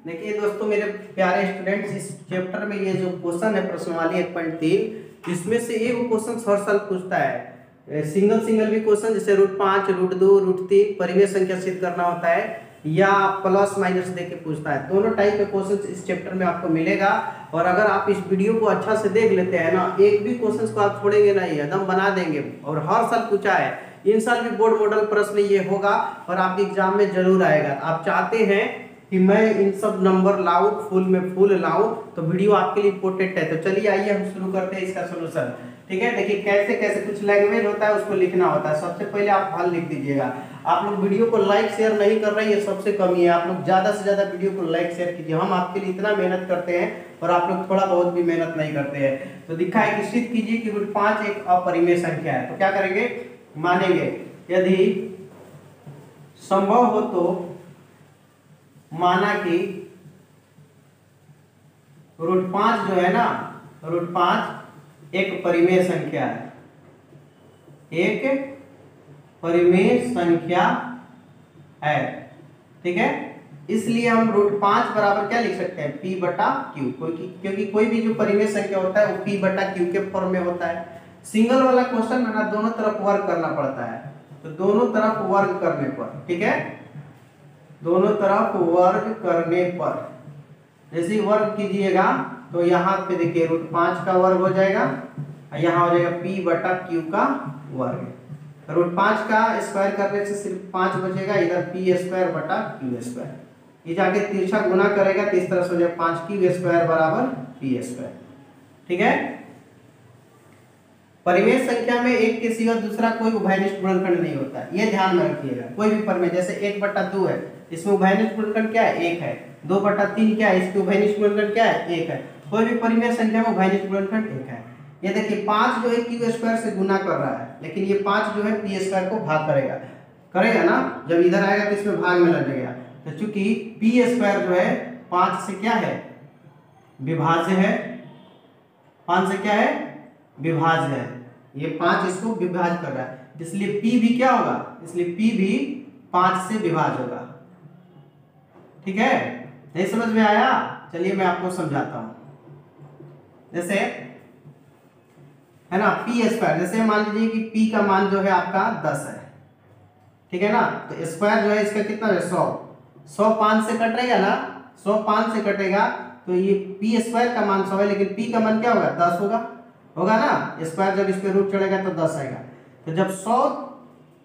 देखिए दोस्तों, मेरे प्यारे स्टूडेंट्स, इस चैप्टर में ये जो क्वेश्चन है प्रश्नवाली 1.3, इसमें से एक क्वेश्चन हर साल पूछता है। सिंगल भी क्वेश्चन, जैसे √5, √2, √3 परिमेय संख्या सिद्ध करना होता है, या प्लस माइनस दे के पूछता है। दोनों टाइप के क्वेश्चन इस चैप्टर में आपको मिलेगा। और अगर आप इस वीडियो को अच्छा से देख लेते हैं ना, एक भी क्वेश्चन को आप छोड़ेंगे नहीं, एकदम बना देंगे। और हर साल पूछा है, इन साल भी बोर्ड मॉडल प्रश्न ये होगा और आपके एग्जाम में जरूर आएगा। आप चाहते हैं कि मैं इन सब नंबर लाऊं, फुल में फुल लाऊं, तो वीडियो आपके लिए इंपॉर्टेंट है। तो चलिए आइए हम शुरू करते हैं इसका सोल्यूशन। ठीक है, देखिए कैसे कैसे कुछ लैंग्वेज होता है उसको लिखना होता है। सबसे पहले आप हल लिख दीजिएगा। आप लोग वीडियो को लाइक शेयर नहीं कर रहे हैं, ये सबसे कमी है। आप लोग ज्यादा से ज्यादा वीडियो को लाइक शेयर कीजिए। हम आपके लिए इतना मेहनत करते हैं और आप लोग थोड़ा बहुत भी मेहनत नहीं करते हैं। तो दिखा है कि सिद्ध कीजिए कि √5 एक अपरिमेय संख्या है। तो क्या करेंगे, मानेंगे यदि संभव हो तो माना कि √5 जो है ना, √5 एक परिमेय संख्या है, एक परिमेय संख्या है। ठीक है, इसलिए हम √5 बराबर क्या लिख सकते हैं, P/Q, क्योंकि कोई भी जो परिमेय संख्या होता है वो P/Q के फॉर्म में होता है। सिंगल वाला क्वेश्चन में ना दोनों तरफ वर्ग करना पड़ता है, तो दोनों तरफ वर्ग करने पर, ठीक है, दोनों तरफ वर्ग करने पर जैसे वर्ग कीजिएगा तो यहाँ पे देखिए √5 का वर्ग हो जाएगा, यहाँ हो जाएगा P/Q का वर्ग। √5 का स्क्वायर करने से सिर्फ 5 बचेगा, इधर P² / Q²। ये जाके तिरछा गुना करेगा तो इस तरह से हो जाएगा 5Q² बराबर P²। ठीक है, परिमेय संख्या में एक के सिवा दूसरा कोई उभयनिष्ठ गुणनखंड नहीं होता, ये ध्यान में रखिएगा। कोई भी परिमेय, जैसे 1/2 है, इसमें उभयनिष्ठ गुणनखंड क्या है, 1 है। 2/3 क्या है, इसके उभयनिष्ठ गुणनखंड क्या है, 1 है। कोई भी परिमेय संख्या में उभयनिष्ठ गुणनखंड 1 है। ये देखिए 5 जो है Q² से गुना कर रहा है, लेकिन ये 5 जो है P² को भाग करेगा ना, जब इधर आएगा तो इसमें भाग में लगेगा। तो चूंकि P² जो है 5 से क्या है, विभाज्य है। 5 से क्या है, विभाज्य है। ये 5 इसको विभाज्य कर रहा है, इसलिए P भी क्या होगा, इसलिए P भी 5 से विभाज्य होगा। ठीक है, नहीं समझ में आया? चलिए मैं आपको समझाता हूं। जैसे है ना P², जैसे मान लीजिए कि P का मान जो है आपका 10 है, ठीक है ना, तो स्क्वायर जो है इसका कितना है, 100 5 से कटेगा ना, 100 5 से कटेगा तो ये P² का मान 100 है, लेकिन P का मान क्या होगा, 10 होगा ना। स्क्वायर जब इस पे रूट चढ़ेगा तो 10 आएगा। तो जब 100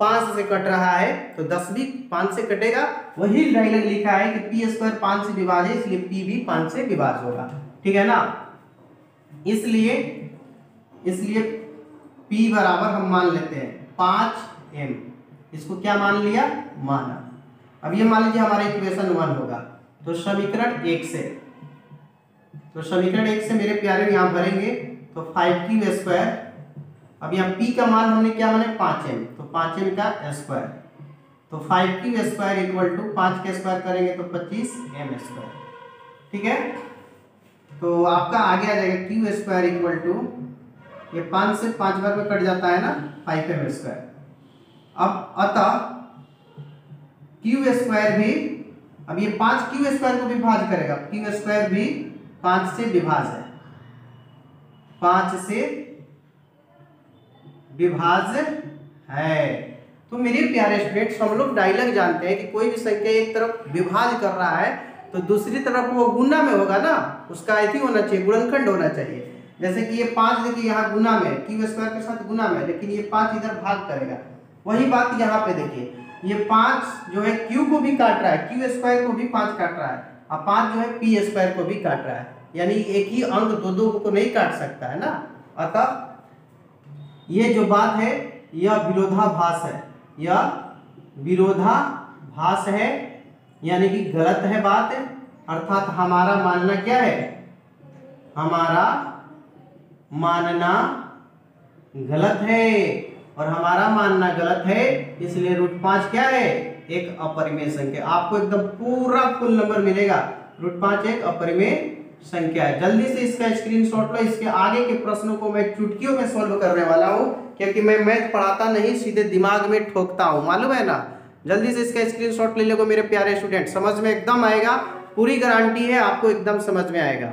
5 से कट रहा है तो 10 भी 5 से कटेगा। वही डायलॉग लिखा है कि P² 5 से विभाज्य है, इसलिए P भी 5 से विभाज्य होगा। ठीक है ना, इसलिए P बराबर हम मान लेते हैं 5m। इसको क्या मान लिया, माना। अब ये मान लीजिए हमारा इक्वेशन 1 होगा, तो समीकरण 1 से मेरे प्यारे यहाँ भरेंगे तो 5Q²। अब यहाँ P का मान हमने क्या माने, 5m, तो 5m का स्क्वायर, तो 5Q² = 5 के स्क्वायर करेंगे तो 25m²। ठीक है, तो आपका आगे आ जाएगा Q² = ये 5 से 5 बार में कट जाता है ना, 5m²। अब अतः Q² भी, अब ये 5 Q² को विभाज्य करेगा, Q² भी 5 से विभाज्य है, 5 से विभाज्य है। तो मेरे प्यारे स्टूडेंट्स, हम लोग डायलॉग जानते हैं कि कोई भी संख्या एक तरफ विभाज्य कर रहा है तो दूसरी तरफ वो गुना में होगा ना, उसका ऐसी होना चाहिए, गुणनखंड होना चाहिए। जैसे कि ये 5 देखिए यहाँ गुना में, Q² के साथ गुना में, लेकिन ये 5 इधर भाग करेगा। वही बात यहाँ पे देखिए, ये 5 जो है Q को भी काट रहा है, Q² को भी 5 काट रहा है, और 5 जो है P² को भी काट रहा है, यानी एक ही अंक दो को नहीं काट सकता है ना। अतः ये जो बात है यह विरोधाभास है, यह विरोधाभास है, यानी कि गलत है बात। अर्थात हमारा मानना क्या है, हमारा मानना गलत है, और हमारा मानना गलत है, इसलिए √5 क्या है, एक अपरिमेय संख्या। आपको एकदम पूरा फुल नंबर मिलेगा। √5 एक अपरिमेय संख्या है। जल्दी से इसका स्क्रीनशॉट लो। इसके आगे के प्रश्नों को मैं चुटकियों में सॉल्व करने वाला हूं, क्योंकि मैं मैथ पढ़ाता नहीं, सीधे दिमाग में ठोकता हूं, मालूम है ना। जल्दी से इसका स्क्रीनशॉट ले लो मेरे प्यारे स्टूडेंट, समझ में एकदम आएगा। पूरी गारंटी है, आपको एकदम समझ में आएगा।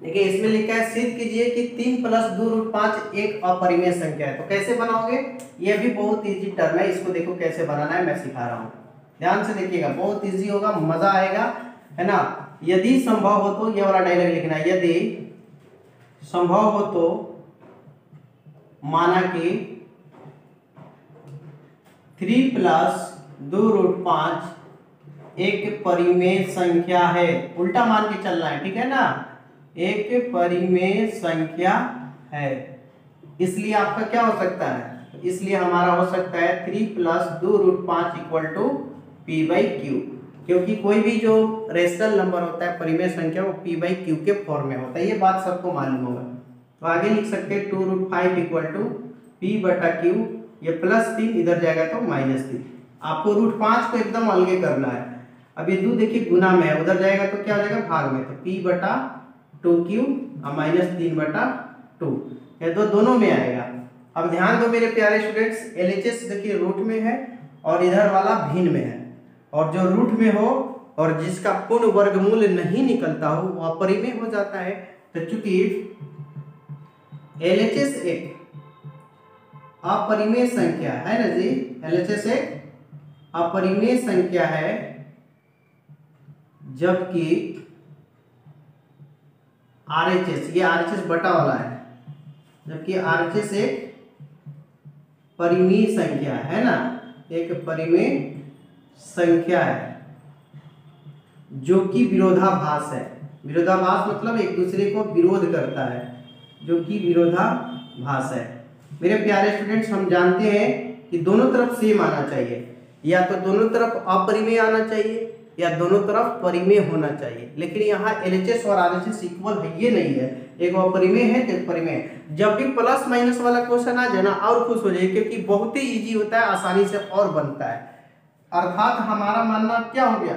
देखिए इसमें लिखा है सिद्ध कीजिए कि 3 + 2√5 एक अपरिमेय संख्या है। तो कैसे बनाओगे, ये भी बहुत इजी टर्म है, इसको देखो कैसे बनाना है, मैं सिखा रहा हूँ, ध्यान से देखिएगा, बहुत इजी होगा, मजा आएगा, है ना। यदि संभव हो तो, ये वाला डायलॉग लिखना है, यदि संभव हो तो माना कि 3 + 2√5 एक परिमेय संख्या है, उल्टा मान के चलना है, ठीक है ना, एक परिमेय संख्या है। इसलिए आपका क्या हो सकता है, इसलिए हमारा हो सकता है 3 + 2√5 = p/q, क्योंकि कोई भी जो रेशनल नंबर होता है परिमेय संख्या वो p/q के फॉर्म में होता है, ये बात सबको मालूम होगा। तो आगे लिख सकते हैं 2√5 = p/q, ये +3 इधर जाएगा तो -3, आपको √5 को एकदम अलगे करना है। अब ये 2 देखिए गुना में है, उधर जाएगा तो क्या हो जाएगा भाग में, तो p/2q और -3/2, ये दोनों में आएगा। अब ध्यान दो मेरे प्यारे स्टूडेंट्स, LHS देखिए रूट में है और इधर वाला भिन्न में है, और जो रूट में हो और जिसका पूर्ण वर्गमूल नहीं निकलता हो वो अपरिमेय हो जाता है। तो चूंकि LHS एक अपरिमेय संख्या है ना जी, LHS एक अपरिमेय संख्या है, जबकि RHS, ये RHS बटा वाला है, जबकि RHS एक परिमेय संख्या है ना, एक परिमेय संख्या है जो कि विरोधाभास है। विरोधाभास मतलब एक दूसरे को विरोध करता है, जो कि विरोधाभास है। मेरे प्यारे स्टूडेंट्स, हम जानते हैं कि दोनों तरफ सेम आना चाहिए, या तो दोनों तरफ अपरिमेय आना चाहिए या दोनों तरफ परिमेय होना चाहिए, लेकिन यहाँ LHS और RHS इक्वल है ये नहीं है, एक अपरिमेय है तो एक परिमेय है। जब भी प्लस माइनस वाला क्वेश्चन आ जाए ना और खुश हो जाए, क्योंकि बहुत ही इजी होता है, आसानी से और बनता है। अर्थात हमारा मानना क्या हो गया,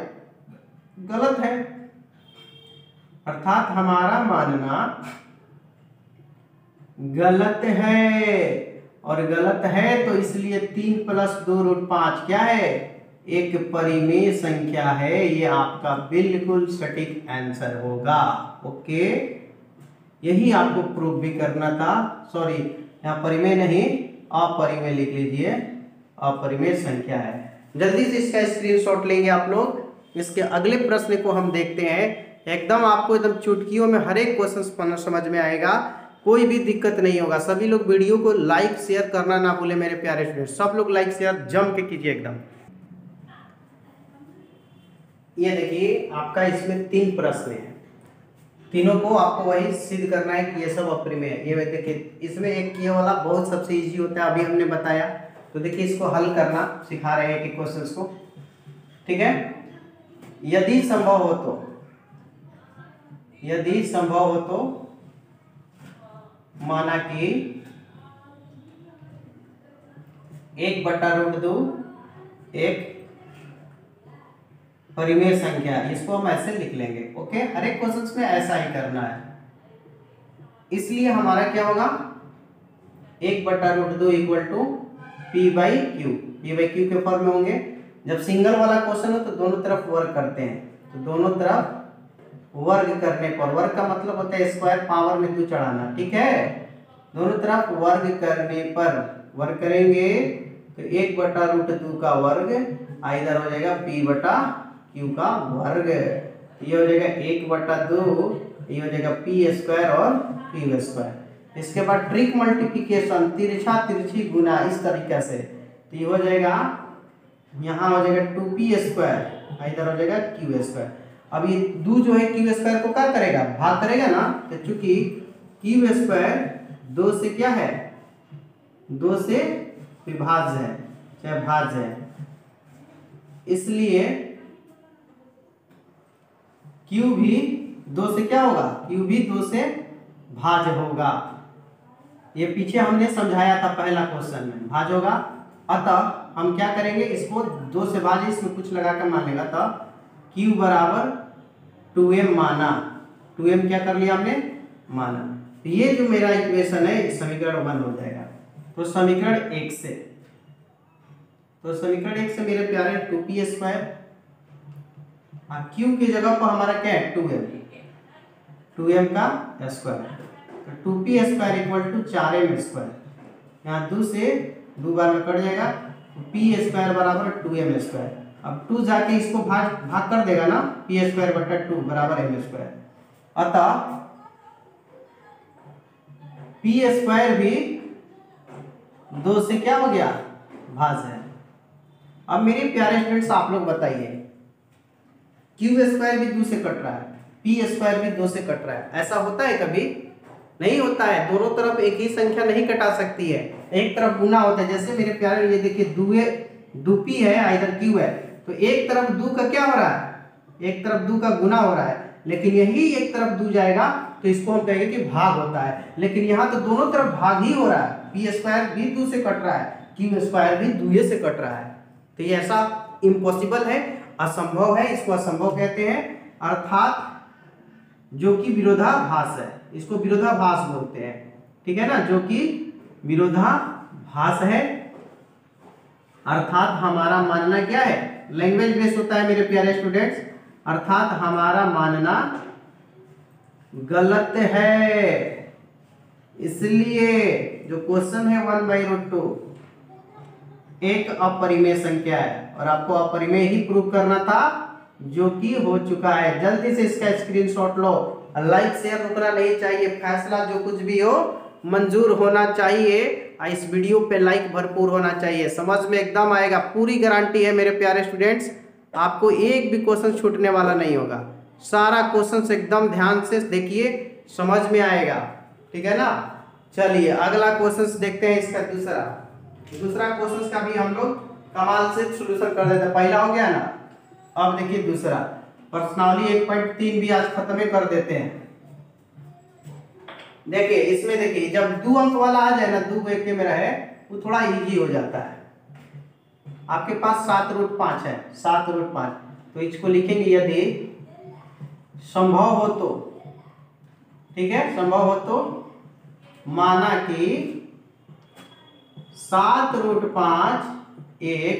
गलत है, अर्थात हमारा मानना गलत है, और गलत है तो इसलिए 3 + 2√5 क्या है, एक परिमेय संख्या है, ये आपका बिल्कुल सटीक आंसर होगा। ओके, यही आपको प्रूव भी करना था, सॉरी यहाँ परिमेय नहीं अपरिमेय लिख लीजिए, अपरिमेय संख्या है। जल्दी से इसका स्क्रीनशॉट लेंगे आप लोग। इसके अगले प्रश्न को हम देखते हैं, एकदम आपको एकदम चुटकियों में हर एक क्वेश्चन समझ में आएगा, कोई भी दिक्कत नहीं होगा। सभी लोग वीडियो को लाइक शेयर करना ना भूले मेरे प्यारे स्टूडेंट, सब लोग लाइक शेयर जम के कीजिए एकदम। ये देखिए आपका इसमें 3 प्रश्न है, तीनों को आपको वही सिद्ध करना है कि ये सब अपरिमेय है। ये देखिए इसमें एक ये वाला बहुत सबसे इजी होता है, अभी हमने बताया, तो देखिए इसको हल करना सिखा रहे हैं कि क्वेश्चंस को, ठीक है। यदि संभव हो तो, यदि संभव हो तो माना कि 1/√2 एक परिमेय संख्या है, इसको हम ऐसे लिख लेंगे। ओके, हर एक क्वेश्चंस में ऐसा ही करना है, इसलिए हमारा क्या होगा 1/√2 = p/q के फॉर्म में होंगे। जब सिंगल वाला क्वेश्चन हो तो दोनों तरफ वर्ग करते हैं, तो दोनों तरफ वर्ग करने पर, वर्ग का मतलब होता है स्क्वायर पावर में 2 चढ़ाना, ठीक है। दोनों तरफ वर्ग करने पर वर्ग करेंगे तो 1/√2 का वर्ग इधर हो जाएगा p/q का वर्ग, ये हो जाएगा 1/2, ये हो जाएगा p² और q²। इसके बाद ट्रिक मल्टीप्लिकेशन, तिरछा तिरछी गुना, इस तरीके से, तो ये हो जाएगा यहाँ हो जाएगा 2p², इधर हो जाएगा q²। अब ये 2 जो है q² को क्या करेगा, भाग करेगा ना, तो चूंकि q² 2 से क्या है, 2 से विभाज्य है, चाहे भाज्य है, इसलिए q भी 2 से क्या होगा, q भी 2 से भाज्य होगा। ये पीछे हमने समझाया था पहला क्वेश्चन में, भाज्य होगा। अतः हम क्या करेंगे, इसको 2 से भाज्य, इसमें कुछ लगा कर मान लेगा, तब q = 2m माना, 2m क्या कर लिया हमने, माना। तो ये जो मेरा इक्वेशन है समीकरण 1 हो जाएगा। तो समीकरण 1 से तो समीकरण 1 से मेरे प्यारे 2p², क्यू की जगह पर हमारा क्या है 2m का स्क्वायर, तो 2p² = 4m²। यहाँ 2 से 2 बार में कट जाएगा, p² = 2m²। अब 2 जाके इसको भाग कर देगा ना, p² / 2 = m²। अतः p² भी 2 से क्या हो गया भाज्य है। अब मेरे प्यारे स्टूडेंट्स आप लोग बताइए, q² भी 2 से कट रहा है, p² भी 2 से कट रहा है, ऐसा होता है कभी? नहीं होता है। दोनों तरफ एक ही संख्या नहीं कटा सकती है, एक तरफ गुना होता है। जैसे मेरे प्यारे ये देखिए 2p है, इधर q है, तो एक तरफ 2 का क्या हो रहा है, एक तरफ 2 का गुना हो रहा है, लेकिन यही एक तरफ 2 जाएगा तो इसको हम कहेंगे कि भाग होता है। लेकिन यहाँ तो दोनों तरफ भाग ही हो रहा है, p² भी 2 से कट रहा है, q² भी 2 से कट रहा है। तो ये ऐसा इम्पॉसिबल है, असंभव है, इसको असंभव कहते हैं। अर्थात जो कि विरोधाभास है, इसको विरोधाभास बोलते हैं, ठीक है ना, जो कि विरोधाभास है। अर्थात हमारा मानना क्या है, लैंग्वेज बेस होता है मेरे प्यारे स्टूडेंट्स, अर्थात हमारा मानना गलत है। इसलिए जो क्वेश्चन है 1/√2 एक अपरिमेय संख्या है, और आपको अपरिमेय ही प्रूव करना था, जो कि हो चुका है। जल्दी से इसका स्क्रीनशॉट लो, लाइक शेयर रुकना नहीं चाहिए, फैसला जो कुछ भी हो मंजूर होना चाहिए। इस वीडियो पे लाइक भरपूर होना चाहिए, समझ में एकदम आएगा, पूरी गारंटी है मेरे प्यारे स्टूडेंट्स, आपको एक भी क्वेश्चन छूटने वाला नहीं होगा। सारा क्वेश्चन एकदम ध्यान से देखिए, समझ में आएगा, ठीक है ना। चलिए अगला क्वेश्चन देखते हैं, इसका दूसरा क्वेश्चन का भी हम लोग कमाल से सॉल्यूशन कर देते हैं। पहला हो गया ना, अब देखिए दूसरा, प्रश्नावली 1.3 भी आज खत्म कर देते हैं। देखिए इसमें देखिए, जब 2 अंक वाला आ जाए ना, 2 एक में रहे, वो थोड़ा इजी हो जाता है। आपके पास 7√5 है, 7√5, तो इसको लिखेंगे यदि संभव हो तो, ठीक है, संभव हो तो माना कि 7√5 एक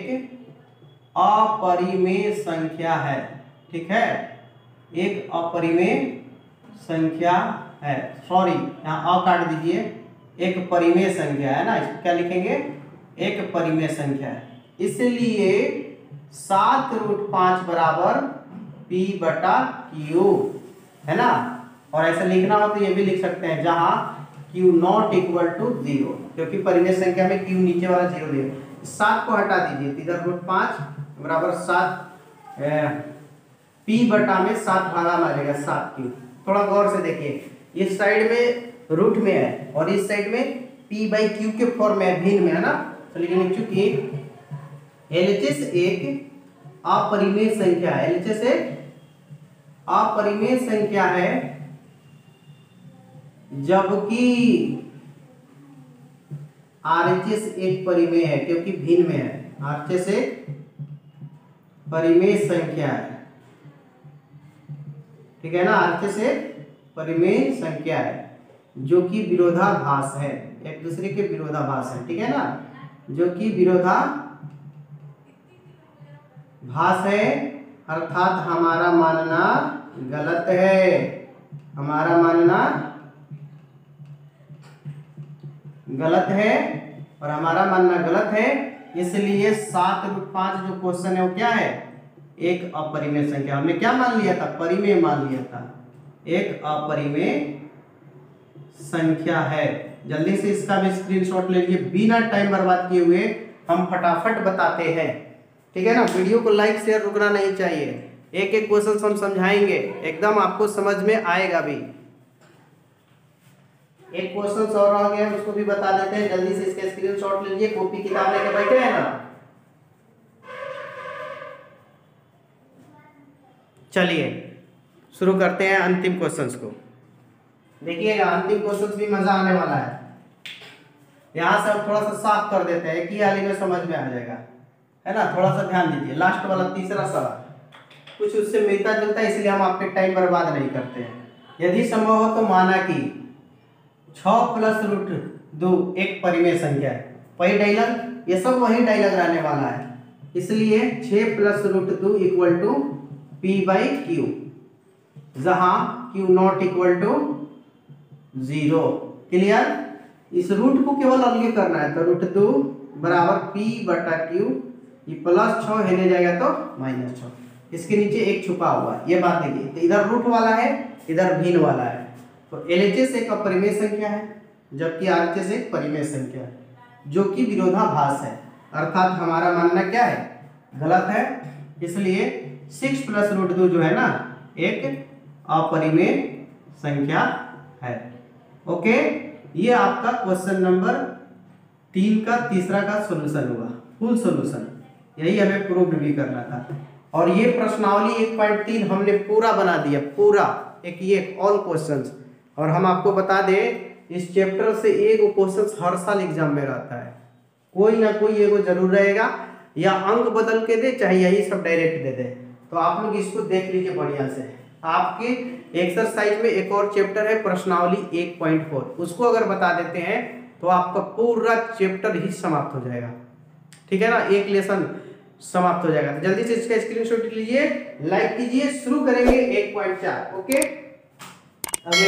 अपरिमेय संख्या है, ठीक है, एक अपरिमेय संख्या है, सॉरी यहाँ अ काट दीजिए, एक परिमेय संख्या है ना, इसको क्या लिखेंगे, एक परिमेय संख्या है। इसलिए 7√5 = p/q है ना। और ऐसा लिखना हो तो ये भी लिख सकते हैं, जहां q ≠ 0, क्योंकि परिमेय संख्या में q नीचे वाला 0 दे। 7 को हटा दीजिए, इधर √5 = 7, p/, में 7 भागा मारेगा 7q। थोड़ा गौर से देखिए, इस साइड में रूट में है और इस साइड में p/q के फॉर्म में, भिन्न में है ना। तो लेकिन चूंकि LHS एक अपरिमेय संख्या है, LHS एक अपरिमेय संख्या है, जबकि RHS एक परिमेय है, क्योंकि भिन्न में है। RHS एक परिमेय संख्या है, ठीक है ना, RHS एक परिमेय संख्या है, जो कि विरोधाभास है, एक दूसरे के विरोधाभास है, ठीक है ना, जो कि विरोधाभास है। अर्थात हमारा मानना गलत है, हमारा मानना गलत है, और हमारा मानना गलत है। इसलिए 7√5 जो क्वेश्चन है वो क्या है, एक अपरिमेय संख्या। हमने क्या मान लिया था, परिमेय मान लिया था, एक अपरिमेय संख्या है। जल्दी से इसका भी स्क्रीनशॉट ले लीजिए, बिना टाइम बर्बाद किए हुए हम फटाफट बताते हैं, ठीक है ना। वीडियो को लाइक शेयर रुकना नहीं चाहिए, एक एक क्वेश्चन हम समझाएंगे, एकदम आपको समझ में आएगा भी। एक क्वेश्चन और रह गया, उसको भी बता देते हैं, जल्दी से इसके स्क्रीनशॉट लीजिए, कॉपी किताब लेके बैठे हैं ना। चलिए शुरू करते हैं अंतिम क्वेश्चंस को। देखिएगा अंतिम क्वेश्चंस भी मजा आने वाला है, यहाँ से हम थोड़ा सा साफ कर देते हैं, एक ही हाली में समझ में आ जाएगा, है ना। थोड़ा सा ध्यान दीजिए, लास्ट वाला तीसरा सवाल कुछ उससे मिलता जुलता है, इसलिए हम आपके टाइम बर्बाद नहीं करते हैं। यदि संभव हो तो माना कि 6 + √2 एक परिमेय संख्या है। वही डायलॉग, ये सब वही डायलॉग रहने वाला है। इसलिए 6 plus root 2 equal to P by Q, जहां Q not equal to 0। Clear? इस रूट को केवल अलग करना है, तो रूट 2 बराबर पी बटा क्यू, ये प्लस 6 हेले जाएगा तो -6, इसके नीचे एक छुपा हुआ है, ये बात देखिए। तो इधर रूट वाला है, इधर भिन्न वाला है, तो LHS एक अपरिमेय संख्या है जबकि RHS एक परिमेय संख्या है, जो कि विरोधाभास है, अर्थात हमारा मानना क्या है, गलत है। इसलिए 6 प्लस रूट 2 जो है ना एक अपरिमेय संख्या है। ओके, ये आपका क्वेश्चन नंबर 3 का तीसरा का सॉल्यूशन हुआ, फुल सॉल्यूशन, यही हमें प्रूव भी करना था। और ये प्रश्नावली 1.3 हमने पूरा बना दिया, पूरा एक ये ऑल क्वेश्चंस। और हम आपको बता दें इस चैप्टर से एक क्वेश्चन हर साल एग्जाम में रहता है, कोई ना कोई एगो जरूर रहेगा, या अंक बदल के दे चाहे यही सब डायरेक्ट दे दे। तो आप लोग इसको देख लीजिए बढ़िया से। आपके एक्सरसाइज में एक और चैप्टर है प्रश्नावली 1.4, उसको अगर बता देते हैं तो आपका पूरा चैप्टर ही समाप्त हो जाएगा, ठीक है ना, एक लेसन समाप्त हो जाएगा। तो जल्दी से इसका स्क्रीनशॉट लीजिए, लाइक कीजिए, शुरू करेंगे 1.4। ओके, अगले